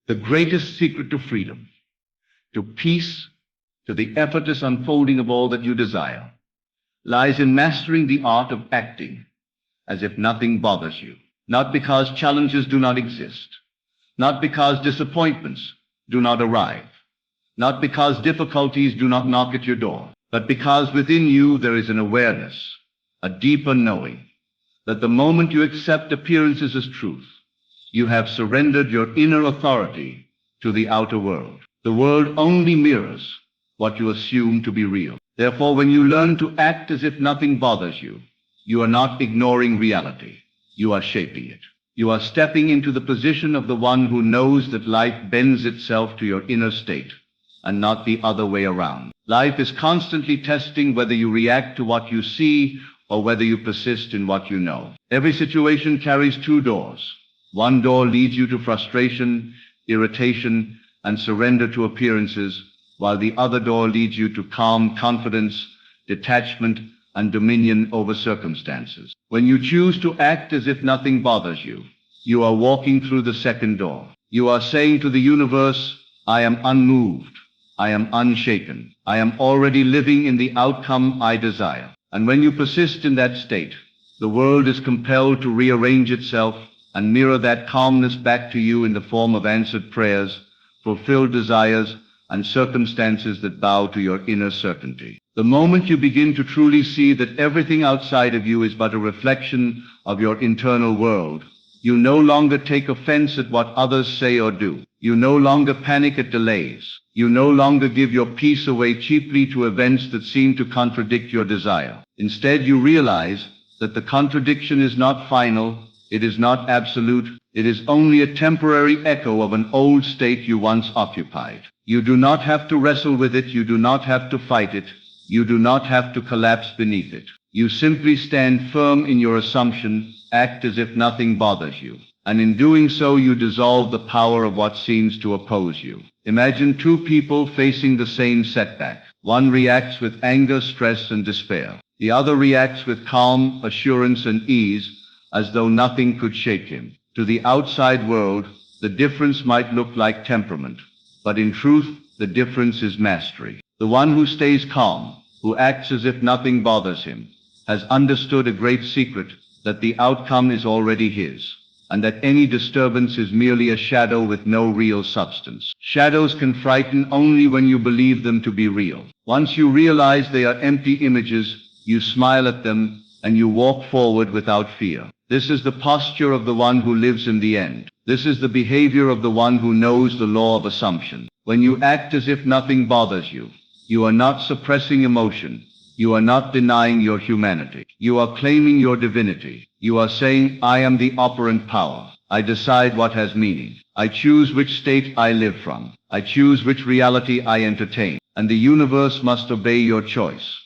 The greatest secret to freedom, to peace, to the effortless unfolding of all that you desire, lies in mastering the art of acting as if nothing bothers you. Not because challenges do not exist, not because disappointments do not arrive, not because difficulties do not knock at your door, but because within you there is an awareness, a deeper knowing, that the moment you accept appearances as truth, you have surrendered your inner authority to the outer world. The world only mirrors what you assume to be real. Therefore, when you learn to act as if nothing bothers you, you are not ignoring reality. You are shaping it. You are stepping into the position of the one who knows that life bends itself to your inner state, and not the other way around. Life is constantly testing whether you react to what you see or whether you persist in what you know. Every situation carries two doors. One door leads you to frustration, irritation, and surrender to appearances, while the other door leads you to calm confidence, detachment, and dominion over circumstances. When you choose to act as if nothing bothers you, you are walking through the second door. You are saying to the universe, I am unmoved, I am unshaken, I am already living in the outcome I desire. And when you persist in that state, the world is compelled to rearrange itself and mirror that calmness back to you in the form of answered prayers, fulfilled desires, and circumstances that bow to your inner certainty. The moment you begin to truly see that everything outside of you is but a reflection of your internal world, you no longer take offense at what others say or do. You no longer panic at delays. You no longer give your peace away cheaply to events that seem to contradict your desire. Instead, you realize that the contradiction is not final, it is not absolute, it is only a temporary echo of an old state you once occupied. You do not have to wrestle with it, you do not have to fight it, you do not have to collapse beneath it. You simply stand firm in your assumption, act as if nothing bothers you. And in doing so, you dissolve the power of what seems to oppose you. Imagine two people facing the same setback. One reacts with anger, stress, and despair. The other reacts with calm, assurance, and ease, as though nothing could shake him. To the outside world, the difference might look like temperament, but in truth, the difference is mastery. The one who stays calm, who acts as if nothing bothers him, has understood a great secret, that the outcome is already his, and that any disturbance is merely a shadow with no real substance. Shadows can frighten only when you believe them to be real. Once you realize they are empty images, you smile at them, and you walk forward without fear. This is the posture of the one who lives in the end. This is the behavior of the one who knows the law of assumption. When you act as if nothing bothers you, you are not suppressing emotion. You are not denying your humanity. You are claiming your divinity. You are saying, I am the operant power. I decide what has meaning. I choose which state I live from. I choose which reality I entertain. And the universe must obey your choice,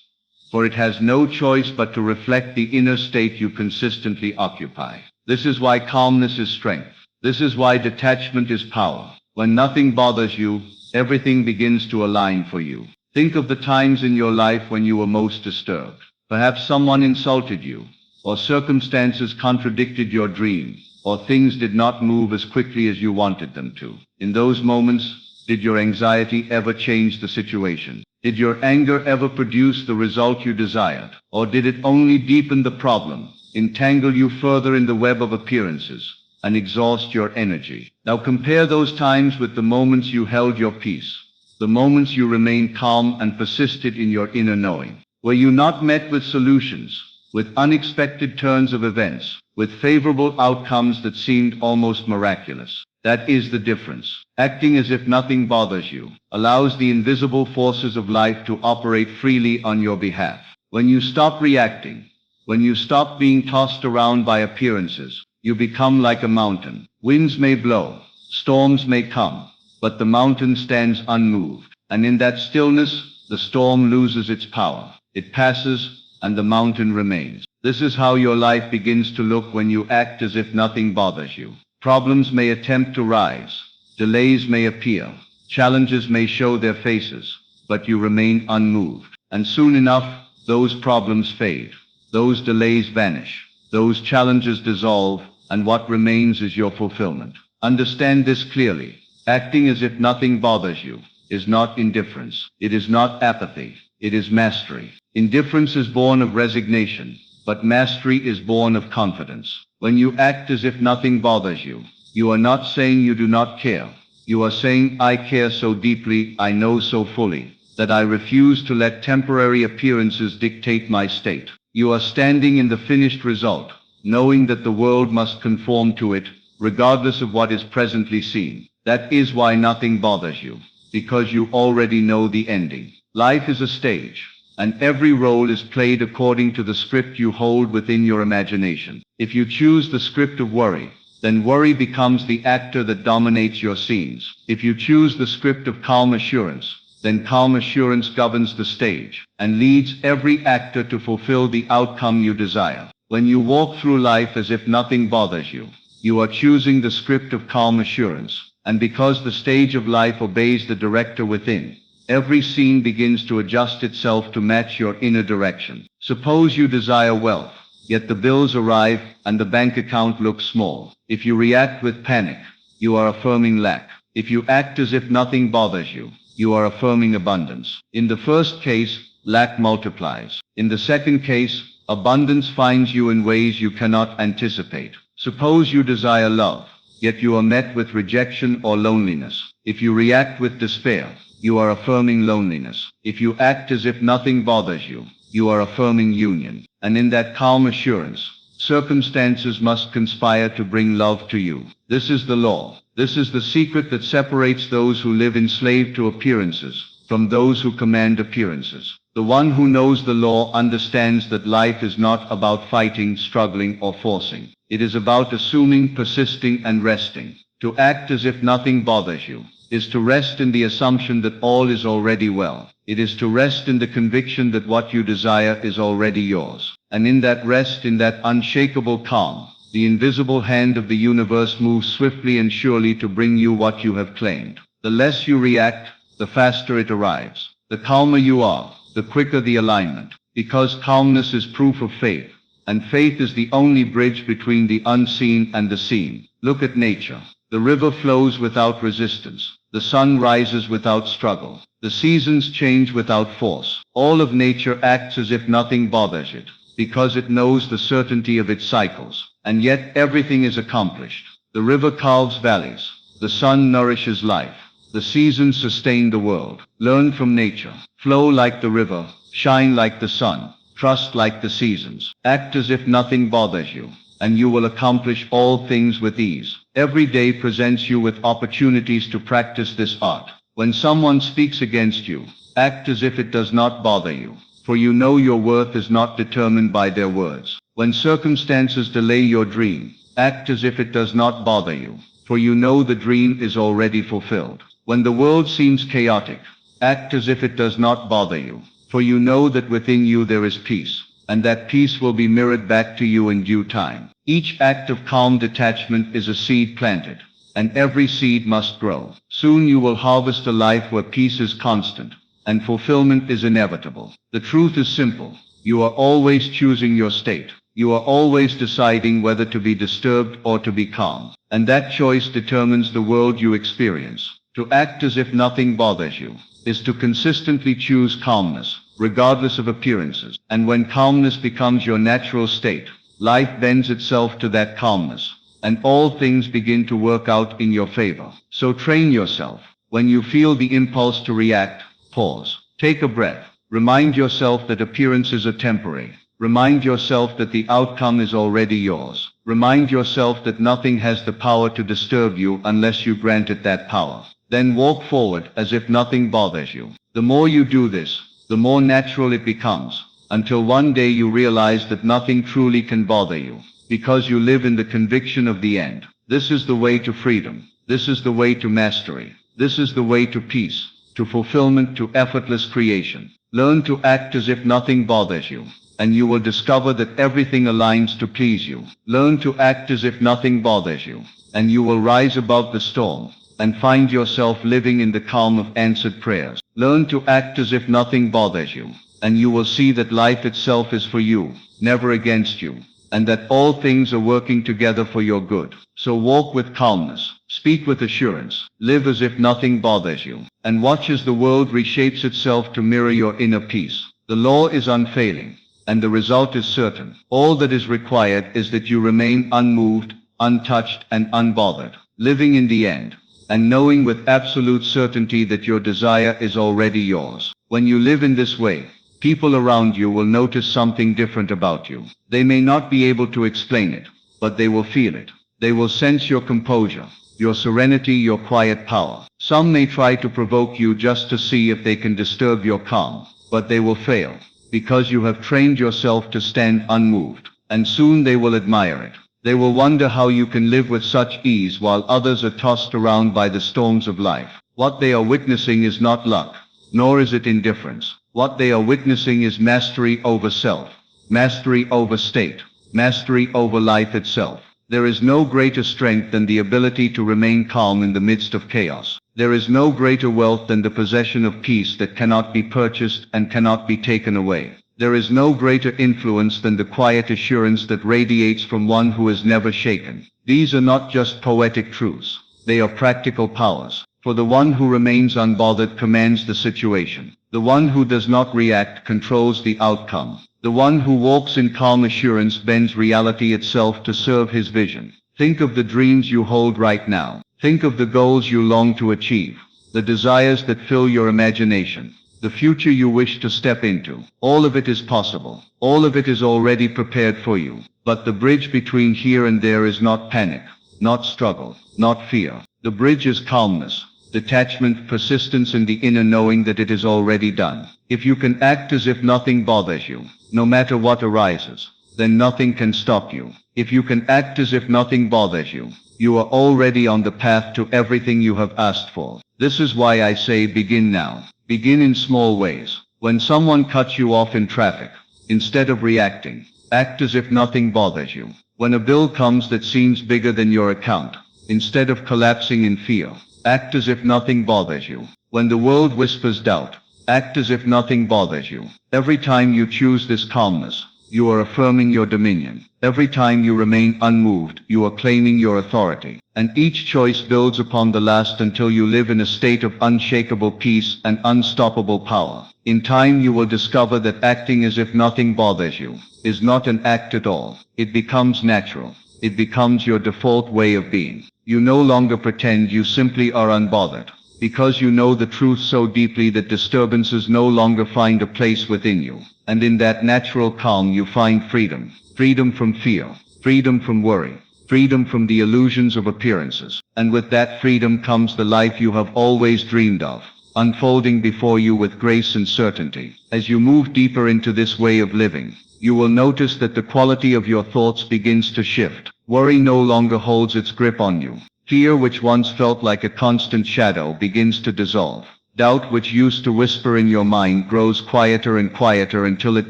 for it has no choice but to reflect the inner state you consistently occupy. This is why calmness is strength. This is why detachment is power. When nothing bothers you, everything begins to align for you. Think of the times in your life when you were most disturbed. Perhaps someone insulted you, or circumstances contradicted your dream, or things did not move as quickly as you wanted them to. In those moments, did your anxiety ever change the situation? Did your anger ever produce the result you desired? Or did it only deepen the problem, entangle you further in the web of appearances, and exhaust your energy? Now compare those times with the moments you held your peace, the moments you remained calm and persisted in your inner knowing. Were you not met with solutions, with unexpected turns of events, with favorable outcomes that seemed almost miraculous? That is the difference. Acting as if nothing bothers you allows the invisible forces of life to operate freely on your behalf. When you stop reacting, when you stop being tossed around by appearances, you become like a mountain. Winds may blow, storms may come, but the mountain stands unmoved. And in that stillness, the storm loses its power. It passes, and the mountain remains. This is how your life begins to look when you act as if nothing bothers you. Problems may attempt to rise, delays may appear, challenges may show their faces, but you remain unmoved. And soon enough, those problems fade, those delays vanish, those challenges dissolve, and what remains is your fulfillment. Understand this clearly. Acting as if nothing bothers you is not indifference. It is not apathy. It is mastery. Indifference is born of resignation, but mastery is born of confidence. When you act as if nothing bothers you, you are not saying you do not care. You are saying, I care so deeply, I know so fully, that I refuse to let temporary appearances dictate my state. You are standing in the finished result, knowing that the world must conform to it, regardless of what is presently seen. That is why nothing bothers you, because you already know the ending. Life is a stage, and every role is played according to the script you hold within your imagination. If you choose the script of worry, then worry becomes the actor that dominates your scenes. If you choose the script of calm assurance, then calm assurance governs the stage, and leads every actor to fulfill the outcome you desire. When you walk through life as if nothing bothers you, you are choosing the script of calm assurance. And because the stage of life obeys the director within, every scene begins to adjust itself to match your inner direction. Suppose you desire wealth, yet the bills arrive and the bank account looks small. If you react with panic, you are affirming lack. If you act as if nothing bothers you, you are affirming abundance. In the first case, lack multiplies. In the second case, abundance finds you in ways you cannot anticipate. Suppose you desire love, yet you are met with rejection or loneliness. If you react with despair, you are affirming loneliness. If you act as if nothing bothers you, you are affirming union. And in that calm assurance, circumstances must conspire to bring love to you. This is the law. This is the secret that separates those who live enslaved to appearances from those who command appearances. The one who knows the law understands that life is not about fighting, struggling, or forcing. It is about assuming, persisting, and resting. To act as if nothing bothers you is to rest in the assumption that all is already well. It is to rest in the conviction that what you desire is already yours. And in that rest, in that unshakable calm, the invisible hand of the universe moves swiftly and surely to bring you what you have claimed. The less you react, the faster it arrives. The calmer you are, the quicker the alignment. Because calmness is proof of faith, and faith is the only bridge between the unseen and the seen. Look at nature. The river flows without resistance. The sun rises without struggle. The seasons change without force. All of nature acts as if nothing bothers it, because it knows the certainty of its cycles. And yet everything is accomplished. The river carves valleys. The sun nourishes life. The seasons sustain the world. Learn from nature. Flow like the river. Shine like the sun. Trust like the seasons. Act as if nothing bothers you, and you will accomplish all things with ease. Every day presents you with opportunities to practice this art. When someone speaks against you, act as if it does not bother you, for you know your worth is not determined by their words. When circumstances delay your dream, act as if it does not bother you, for you know the dream is already fulfilled. When the world seems chaotic, act as if it does not bother you, for you know that within you there is peace, and that peace will be mirrored back to you in due time. Each act of calm detachment is a seed planted, and every seed must grow. Soon you will harvest a life where peace is constant, and fulfillment is inevitable. The truth is simple. You are always choosing your state. You are always deciding whether to be disturbed or to be calm, and that choice determines the world you experience. To act as if nothing bothers you is to consistently choose calmness, regardless of appearances. And when calmness becomes your natural state, life bends itself to that calmness, and all things begin to work out in your favor. So train yourself. When you feel the impulse to react, pause. Take a breath. Remind yourself that appearances are temporary. Remind yourself that the outcome is already yours. Remind yourself that nothing has the power to disturb you unless you grant it that power. Then walk forward as if nothing bothers you. The more you do this, the more natural it becomes, until one day you realize that nothing truly can bother you, because you live in the conviction of the end. This is the way to freedom. This is the way to mastery. This is the way to peace, to fulfillment, to effortless creation. Learn to act as if nothing bothers you, and you will discover that everything aligns to please you. Learn to act as if nothing bothers you, and you will rise above the storm, and find yourself living in the calm of answered prayers. Learn to act as if nothing bothers you, and you will see that life itself is for you, never against you, and that all things are working together for your good. So walk with calmness, Speak with assurance. Live as if nothing bothers you. And watch as the world reshapes itself to mirror your inner peace. The law is unfailing, and the result is certain. All that is required is that you remain unmoved, untouched, and unbothered, living in the end, and knowing with absolute certainty that your desire is already yours. When you live in this way, people around you will notice something different about you. They may not be able to explain it, but they will feel it. They will sense your composure, your serenity, your quiet power. Some may try to provoke you just to see if they can disturb your calm, but they will fail, because you have trained yourself to stand unmoved, and soon they will admire it. They will wonder how you can live with such ease while others are tossed around by the storms of life. What they are witnessing is not luck, nor is it indifference. What they are witnessing is mastery over self, mastery over state, mastery over life itself. There is no greater strength than the ability to remain calm in the midst of chaos. There is no greater wealth than the possession of peace that cannot be purchased and cannot be taken away. There is no greater influence than the quiet assurance that radiates from one who is never shaken. These are not just poetic truths. They are practical powers. For the one who remains unbothered commands the situation. The one who does not react controls the outcome. The one who walks in calm assurance bends reality itself to serve his vision. Think of the dreams you hold right now. Think of the goals you long to achieve, the desires that fill your imagination, the future you wish to step into. All of it is possible. All of it is already prepared for you. But the bridge between here and there is not panic, not struggle, not fear. The bridge is calmness, detachment, persistence, and the inner knowing that it is already done. If you can act as if nothing bothers you, no matter what arises, then nothing can stop you. If you can act as if nothing bothers you, you are already on the path to everything you have asked for. This is why I say begin now. Begin in small ways. When someone cuts you off in traffic, instead of reacting, act as if nothing bothers you. When a bill comes that seems bigger than your account, instead of collapsing in fear, act as if nothing bothers you. When the world whispers doubt, act as if nothing bothers you. Every time you choose this calmness, you are affirming your dominion. Every time you remain unmoved, you are claiming your authority. And each choice builds upon the last until you live in a state of unshakable peace and unstoppable power. In time you will discover that acting as if nothing bothers you is not an act at all. It becomes natural. It becomes your default way of being. You no longer pretend, you simply are unbothered, because you know the truth so deeply that disturbances no longer find a place within you. And in that natural calm you find freedom. Freedom from fear, freedom from worry, freedom from the illusions of appearances. And with that freedom comes the life you have always dreamed of, unfolding before you with grace and certainty. As you move deeper into this way of living, you will notice that the quality of your thoughts begins to shift. Worry no longer holds its grip on you. Fear, which once felt like a constant shadow, begins to dissolve. Doubt, which used to whisper in your mind, grows quieter and quieter until it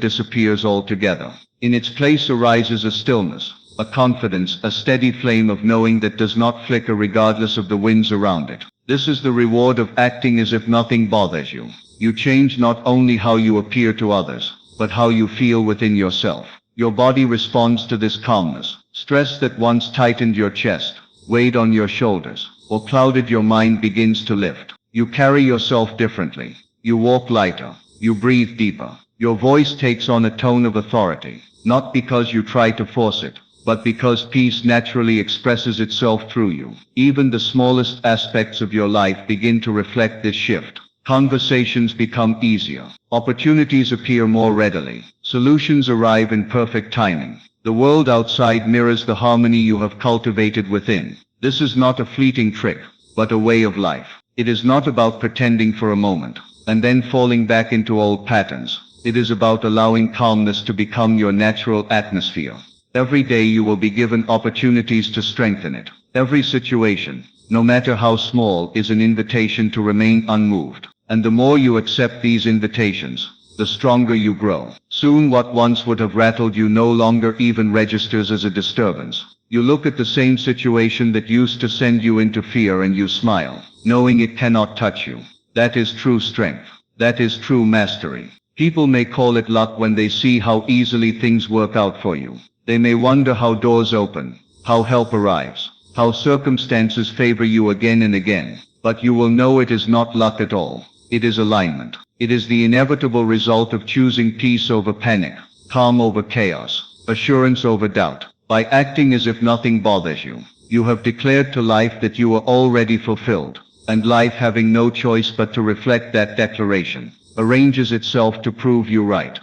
disappears altogether. In its place arises a stillness, a confidence, a steady flame of knowing that does not flicker regardless of the winds around it. This is the reward of acting as if nothing bothers you. You change not only how you appear to others, but how you feel within yourself. Your body responds to this calmness. Stress that once tightened your chest, weighed on your shoulders, or clouded your mind begins to lift. You carry yourself differently. You walk lighter. You breathe deeper. Your voice takes on a tone of authority, not because you try to force it, but because peace naturally expresses itself through you. Even the smallest aspects of your life begin to reflect this shift. Conversations become easier. Opportunities appear more readily. Solutions arrive in perfect timing. The world outside mirrors the harmony you have cultivated within. This is not a fleeting trick, but a way of life. It is not about pretending for a moment, and then falling back into old patterns. It is about allowing calmness to become your natural atmosphere. Every day you will be given opportunities to strengthen it. Every situation, no matter how small, is an invitation to remain unmoved. And the more you accept these invitations, the stronger you grow. Soon what once would have rattled you no longer even registers as a disturbance. You look at the same situation that used to send you into fear and you smile, knowing it cannot touch you. That is true strength. That is true mastery. People may call it luck when they see how easily things work out for you. They may wonder how doors open, how help arrives, how circumstances favor you again and again, but you will know it is not luck at all. It is alignment. It is the inevitable result of choosing peace over panic, calm over chaos, assurance over doubt. By acting as if nothing bothers you, you have declared to life that you are already fulfilled, and life, having no choice but to reflect that declaration, arranges itself to prove you right.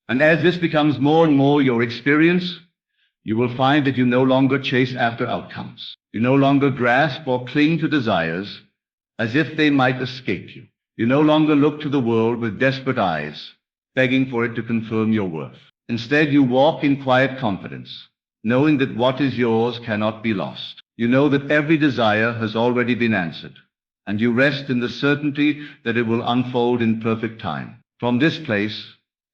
And as this becomes more and more your experience, you will find that you no longer chase after outcomes. You no longer grasp or cling to desires as if they might escape you. You no longer look to the world with desperate eyes, begging for it to confirm your worth. Instead, you walk in quiet confidence, knowing that what is yours cannot be lost. You know that every desire has already been answered, and you rest in the certainty that it will unfold in perfect time. From this place,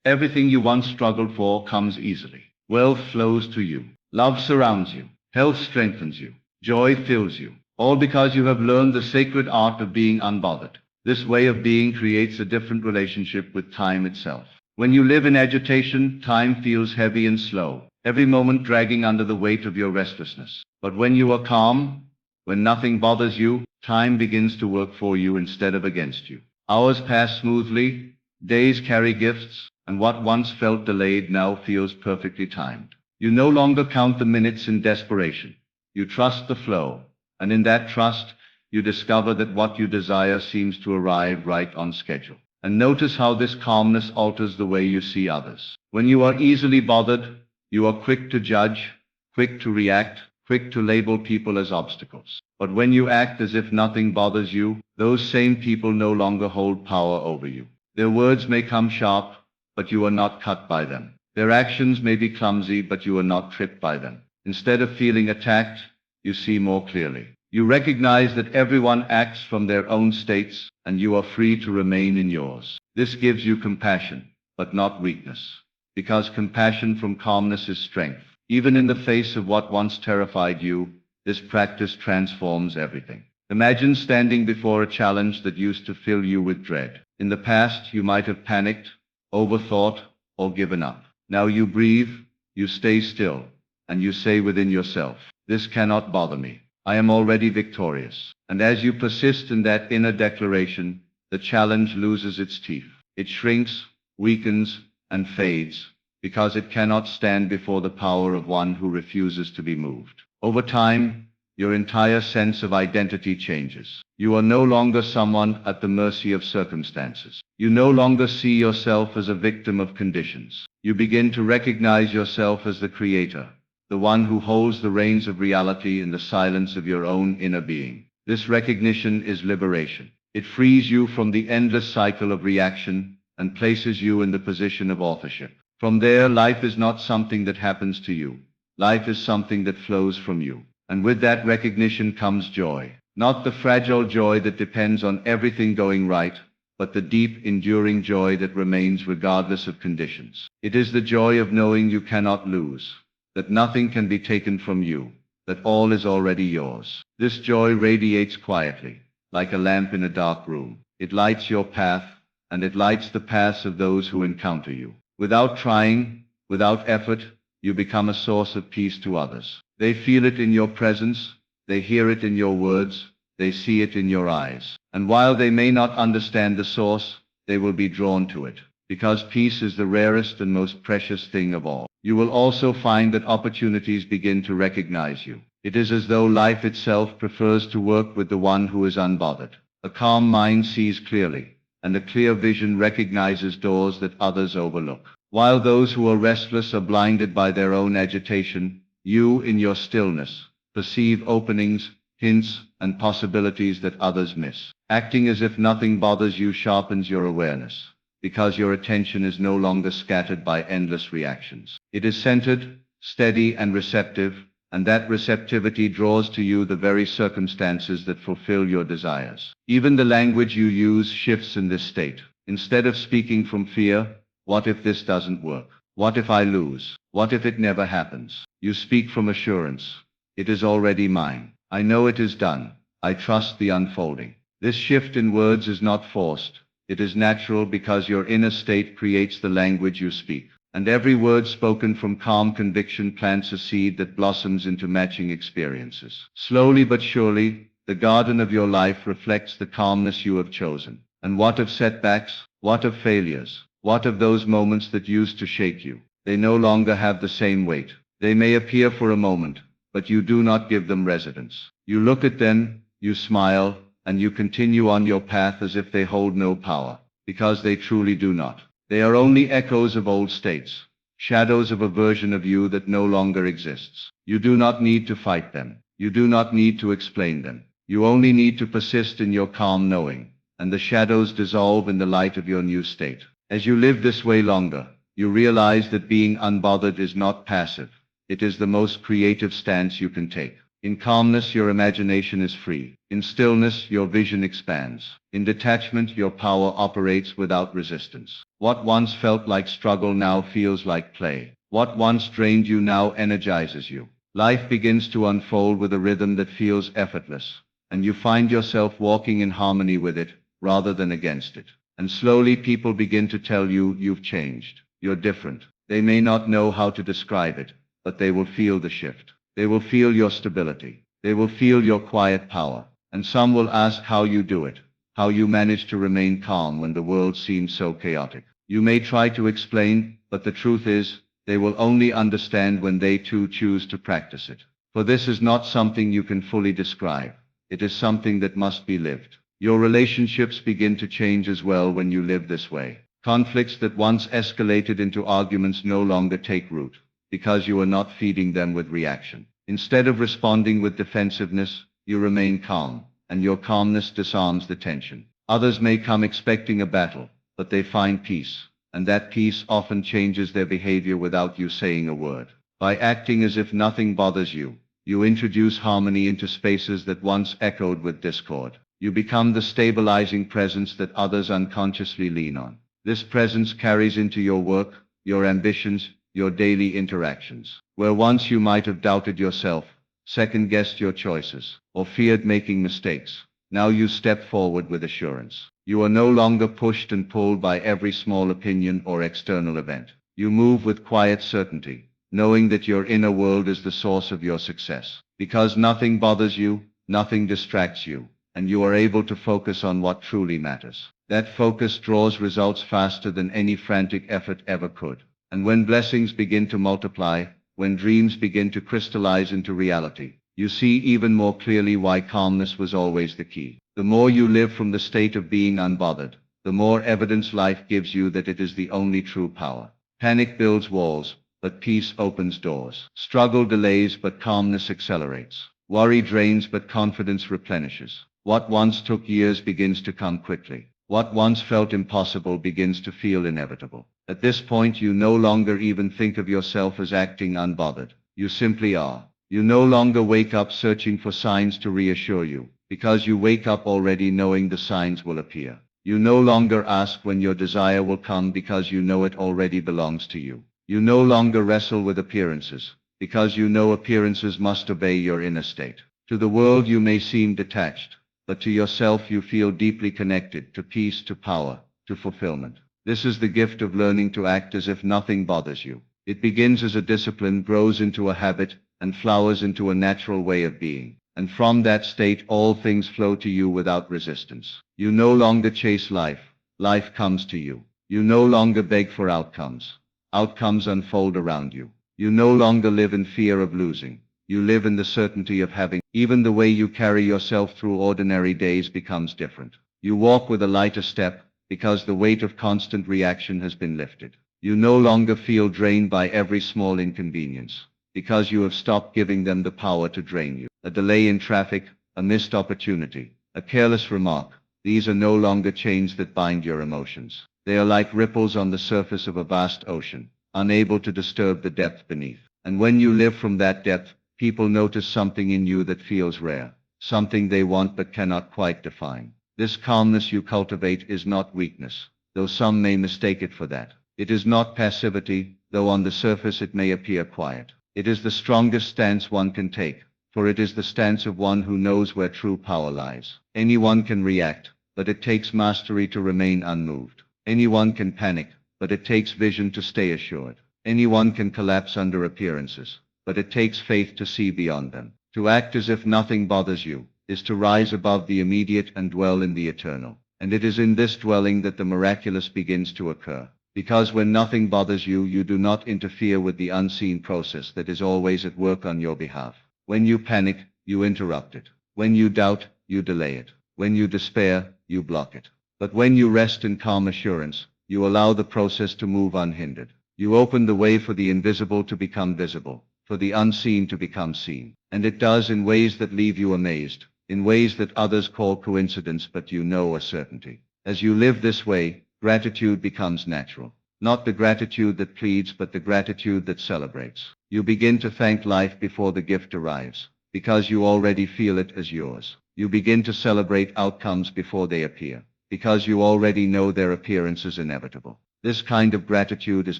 everything you once struggled for comes easily. Wealth flows to you. Love surrounds you. Health strengthens you. Joy fills you. All because you have learned the sacred art of being unbothered. This way of being creates a different relationship with time itself. When you live in agitation, time feels heavy and slow, every moment dragging under the weight of your restlessness. But when you are calm, when nothing bothers you, time begins to work for you instead of against you. Hours pass smoothly, days carry gifts, and what once felt delayed now feels perfectly timed. You no longer count the minutes in desperation. You trust the flow, and in that trust, you discover that what you desire seems to arrive right on schedule. And notice how this calmness alters the way you see others. When you are easily bothered, you are quick to judge, quick to react, quick to label people as obstacles. But when you act as if nothing bothers you, those same people no longer hold power over you. Their words may come sharp, but you are not cut by them. Their actions may be clumsy, but you are not tripped by them. Instead of feeling attacked, you see more clearly. You recognize that everyone acts from their own states, and you are free to remain in yours. This gives you compassion, but not weakness, because compassion from calmness is strength. Even in the face of what once terrified you, this practice transforms everything. Imagine standing before a challenge that used to fill you with dread. In the past, you might have panicked, overthought, or given up. Now you breathe, you stay still, and you say within yourself, "This cannot bother me. I am already victorious." And as you persist in that inner declaration, the challenge loses its teeth. It shrinks, weakens, and fades, because it cannot stand before the power of one who refuses to be moved. Over time, your entire sense of identity changes. You are no longer someone at the mercy of circumstances. You no longer see yourself as a victim of conditions. You begin to recognize yourself as the creator, the one who holds the reins of reality in the silence of your own inner being. This recognition is liberation. It frees you from the endless cycle of reaction and places you in the position of authorship. From there, life is not something that happens to you. Life is something that flows from you. And with that recognition comes joy. Not the fragile joy that depends on everything going right, but the deep, enduring joy that remains regardless of conditions. It is the joy of knowing you cannot lose, that nothing can be taken from you, that all is already yours. This joy radiates quietly, like a lamp in a dark room. It lights your path, and it lights the paths of those who encounter you. Without trying, without effort, you become a source of peace to others. They feel it in your presence, they hear it in your words, they see it in your eyes. And while they may not understand the source, they will be drawn to it, because peace is the rarest and most precious thing of all. You will also find that opportunities begin to recognize you. It is as though life itself prefers to work with the one who is unbothered. A calm mind sees clearly, and a clear vision recognizes doors that others overlook. While those who are restless are blinded by their own agitation, you, in your stillness, perceive openings, hints, and possibilities that others miss. Acting as if nothing bothers you sharpens your awareness, because your attention is no longer scattered by endless reactions. It is centered, steady, and receptive, and that receptivity draws to you the very circumstances that fulfill your desires. Even the language you use shifts in this state. Instead of speaking from fear, "What if this doesn't work? What if I lose? What if it never happens?" You speak from assurance. "It is already mine. I know it is done. I trust the unfolding." This shift in words is not forced. It is natural because your inner state creates the language you speak. And every word spoken from calm conviction plants a seed that blossoms into matching experiences. Slowly but surely, the garden of your life reflects the calmness you have chosen. And what of setbacks? What of failures? What of those moments that used to shake you? They no longer have the same weight. They may appear for a moment, but you do not give them residence. You look at them, you smile, and you continue on your path as if they hold no power, because they truly do not. They are only echoes of old states, shadows of a version of you that no longer exists. You do not need to fight them. You do not need to explain them. You only need to persist in your calm knowing, and the shadows dissolve in the light of your new state. As you live this way longer, you realize that being unbothered is not passive. It is the most creative stance you can take. In calmness, your imagination is free. In stillness, your vision expands. In detachment, your power operates without resistance. What once felt like struggle now feels like play. What once drained you now energizes you. Life begins to unfold with a rhythm that feels effortless, and you find yourself walking in harmony with it rather than against it. And slowly people begin to tell you you've changed. You're different. They may not know how to describe it, but they will feel the shift. They will feel your stability. They will feel your quiet power. And some will ask how you do it, how you manage to remain calm when the world seems so chaotic. You may try to explain, but the truth is, they will only understand when they too choose to practice it. For this is not something you can fully describe. It is something that must be lived. Your relationships begin to change as well when you live this way. Conflicts that once escalated into arguments no longer take root, because you are not feeding them with reaction. Instead of responding with defensiveness, you remain calm, and your calmness disarms the tension. Others may come expecting a battle, but they find peace, and that peace often changes their behavior without you saying a word. By acting as if nothing bothers you, you introduce harmony into spaces that once echoed with discord. You become the stabilizing presence that others unconsciously lean on. This presence carries into your work, your ambitions, your daily interactions. Where once you might have doubted yourself, second-guessed your choices, or feared making mistakes, now you step forward with assurance. You are no longer pushed and pulled by every small opinion or external event. You move with quiet certainty, knowing that your inner world is the source of your success. Because nothing bothers you, nothing distracts you, and you are able to focus on what truly matters. That focus draws results faster than any frantic effort ever could. And when blessings begin to multiply, when dreams begin to crystallize into reality, you see even more clearly why calmness was always the key. The more you live from the state of being unbothered, the more evidence life gives you that it is the only true power. Panic builds walls, but peace opens doors. Struggle delays, but calmness accelerates. Worry drains, but confidence replenishes. What once took years begins to come quickly. What once felt impossible begins to feel inevitable. At this point, you no longer even think of yourself as acting unbothered. You simply are. You no longer wake up searching for signs to reassure you, because you wake up already knowing the signs will appear. You no longer ask when your desire will come because you know it already belongs to you. You no longer wrestle with appearances, because you know appearances must obey your inner state. To the world you may seem detached, but to yourself you feel deeply connected, to peace, to power, to fulfillment. This is the gift of learning to act as if nothing bothers you. It begins as a discipline, grows into a habit, and flowers into a natural way of being. And from that state all things flow to you without resistance. You no longer chase life. Life comes to you. You no longer beg for outcomes. Outcomes unfold around you. You no longer live in fear of losing. You live in the certainty of having. Even the way you carry yourself through ordinary days becomes different. You walk with a lighter step, because the weight of constant reaction has been lifted. You no longer feel drained by every small inconvenience, because you have stopped giving them the power to drain you. A delay in traffic, a missed opportunity, a careless remark, these are no longer chains that bind your emotions. They are like ripples on the surface of a vast ocean, unable to disturb the depth beneath. And when you live from that depth, people notice something in you that feels rare, something they want but cannot quite define. This calmness you cultivate is not weakness, though some may mistake it for that. It is not passivity, though on the surface it may appear quiet. It is the strongest stance one can take, for it is the stance of one who knows where true power lies. Anyone can react, but it takes mastery to remain unmoved. Anyone can panic, but it takes vision to stay assured. Anyone can collapse under appearances, but it takes faith to see beyond them. To act as if nothing bothers you is to rise above the immediate and dwell in the eternal. And it is in this dwelling that the miraculous begins to occur. Because when nothing bothers you, you do not interfere with the unseen process that is always at work on your behalf. When you panic, you interrupt it. When you doubt, you delay it. When you despair, you block it. But when you rest in calm assurance, you allow the process to move unhindered. You open the way for the invisible to become visible, for the unseen to become seen. And it does in ways that leave you amazed, in ways that others call coincidence but you know are certainty. As you live this way, gratitude becomes natural. Not the gratitude that pleads, but the gratitude that celebrates. You begin to thank life before the gift arrives, because you already feel it as yours. You begin to celebrate outcomes before they appear, because you already know their appearance is inevitable. This kind of gratitude is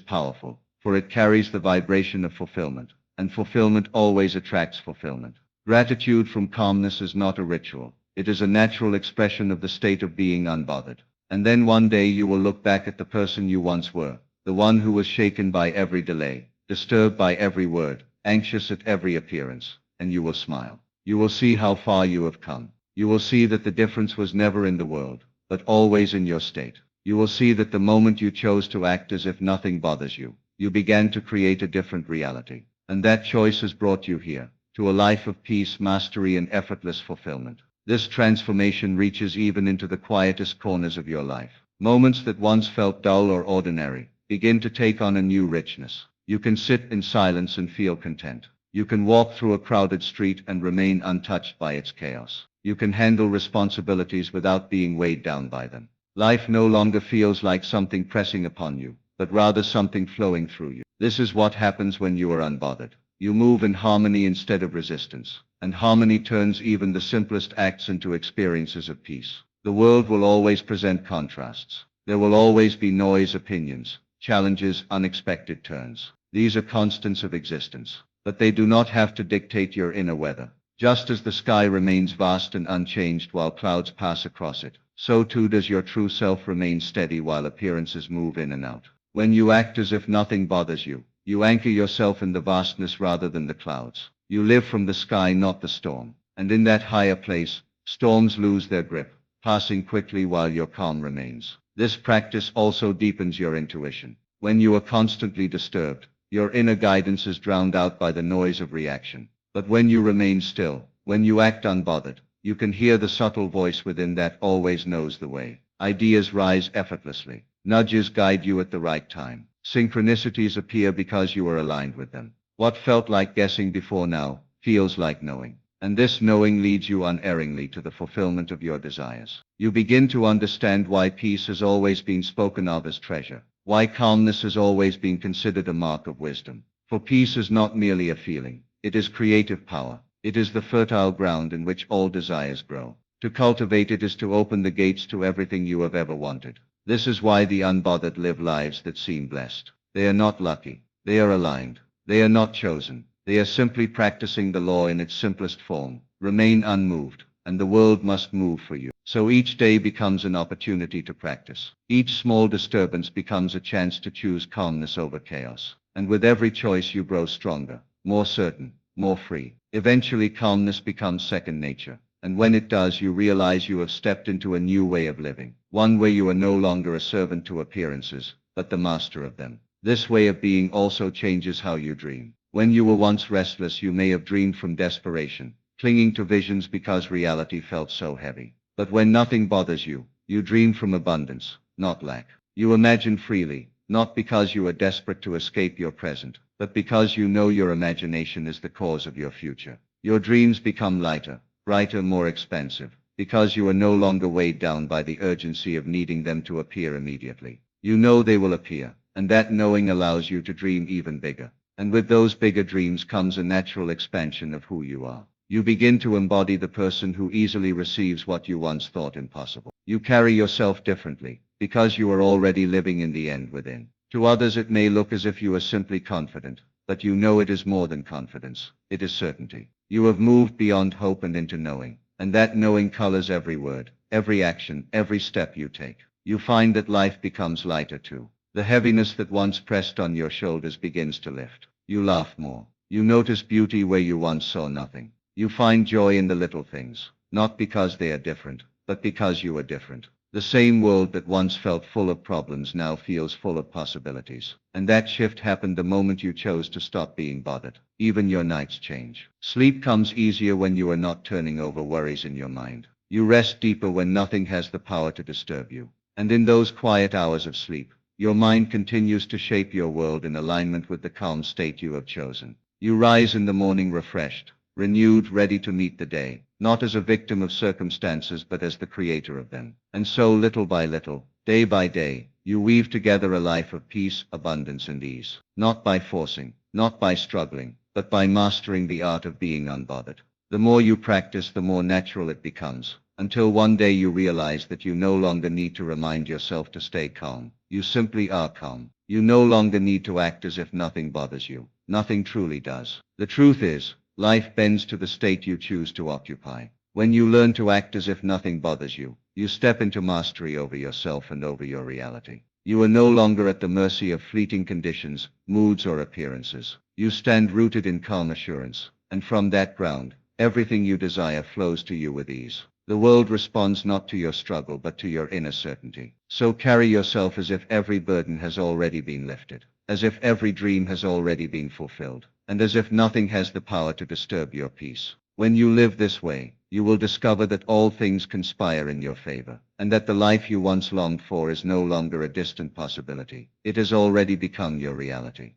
powerful, for it carries the vibration of fulfillment, and fulfillment always attracts fulfillment. Gratitude from calmness is not a ritual. It is a natural expression of the state of being unbothered. And then one day you will look back at the person you once were, the one who was shaken by every delay, disturbed by every word, anxious at every appearance, and you will smile. You will see how far you have come. You will see that the difference was never in the world, but always in your state. You will see that the moment you chose to act as if nothing bothers you, you began to create a different reality. And that choice has brought you here, to a life of peace, mastery, and effortless fulfillment. This transformation reaches even into the quietest corners of your life. Moments that once felt dull or ordinary begin to take on a new richness. You can sit in silence and feel content. You can walk through a crowded street and remain untouched by its chaos. You can handle responsibilities without being weighed down by them. Life no longer feels like something pressing upon you, but rather something flowing through you. This is what happens when you are unbothered. You move in harmony instead of resistance, and harmony turns even the simplest acts into experiences of peace. The world will always present contrasts. There will always be noise, opinions, challenges, unexpected turns. These are constants of existence, but they do not have to dictate your inner weather. Just as the sky remains vast and unchanged while clouds pass across it, so too does your true self remain steady while appearances move in and out. When you act as if nothing bothers you, you anchor yourself in the vastness rather than the clouds. You live from the sky, not the storm. And in that higher place, storms lose their grip, passing quickly while your calm remains. This practice also deepens your intuition. When you are constantly disturbed, your inner guidance is drowned out by the noise of reaction. But when you remain still, when you act unbothered, you can hear the subtle voice within that always knows the way. Ideas rise effortlessly. Nudges guide you at the right time. Synchronicities appear because you are aligned with them. What felt like guessing before now feels like knowing. And this knowing leads you unerringly to the fulfillment of your desires. You begin to understand why peace has always been spoken of as treasure, why calmness has always been considered a mark of wisdom. For peace is not merely a feeling, it is creative power. It is the fertile ground in which all desires grow. To cultivate it is to open the gates to everything you have ever wanted. This is why the unbothered live lives that seem blessed. They are not lucky. They are aligned. They are not chosen. They are simply practicing the law in its simplest form. Remain unmoved, and the world must move for you. So each day becomes an opportunity to practice. Each small disturbance becomes a chance to choose calmness over chaos. And with every choice you grow stronger, more certain, more free. Eventually calmness becomes second nature. And when it does, you realize you have stepped into a new way of living. One where you are no longer a servant to appearances, but the master of them. This way of being also changes how you dream. When you were once restless, you may have dreamed from desperation, clinging to visions because reality felt so heavy. But when nothing bothers you, you dream from abundance, not lack. You imagine freely, not because you are desperate to escape your present, but because you know your imagination is the cause of your future. Your dreams become lighter, brighter, more expansive, because you are no longer weighed down by the urgency of needing them to appear immediately. You know they will appear, and that knowing allows you to dream even bigger. And with those bigger dreams comes a natural expansion of who you are. You begin to embody the person who easily receives what you once thought impossible. You carry yourself differently, because you are already living in the end within. To others it may look as if you are simply confident, but you know it is more than confidence. It is certainty. You have moved beyond hope and into knowing, and that knowing colors every word, every action, every step you take. You find that life becomes lighter too. The heaviness that once pressed on your shoulders begins to lift. You laugh more. You notice beauty where you once saw nothing. You find joy in the little things, not because they are different, but because you are different. The same world that once felt full of problems now feels full of possibilities. And that shift happened the moment you chose to stop being bothered. Even your nights change. Sleep comes easier when you are not turning over worries in your mind. You rest deeper when nothing has the power to disturb you. And in those quiet hours of sleep, your mind continues to shape your world in alignment with the calm state you have chosen. You rise in the morning refreshed, renewed, ready to meet the day, not as a victim of circumstances but as the creator of them. And so little by little, day by day, you weave together a life of peace, abundance and ease. Not by forcing, not by struggling, but by mastering the art of being unbothered. The more you practice, the more natural it becomes, until one day you realize that you no longer need to remind yourself to stay calm. You simply are calm. You no longer need to act as if nothing bothers you. Nothing truly does. The truth is, life bends to the state you choose to occupy. When you learn to act as if nothing bothers you, you step into mastery over yourself and over your reality. You are no longer at the mercy of fleeting conditions, moods or appearances. You stand rooted in calm assurance, and from that ground, everything you desire flows to you with ease. The world responds not to your struggle but to your inner certainty. So carry yourself as if every burden has already been lifted, as if every dream has already been fulfilled, and as if nothing has the power to disturb your peace. When you live this way, you will discover that all things conspire in your favor, and that the life you once longed for is no longer a distant possibility. It has already become your reality.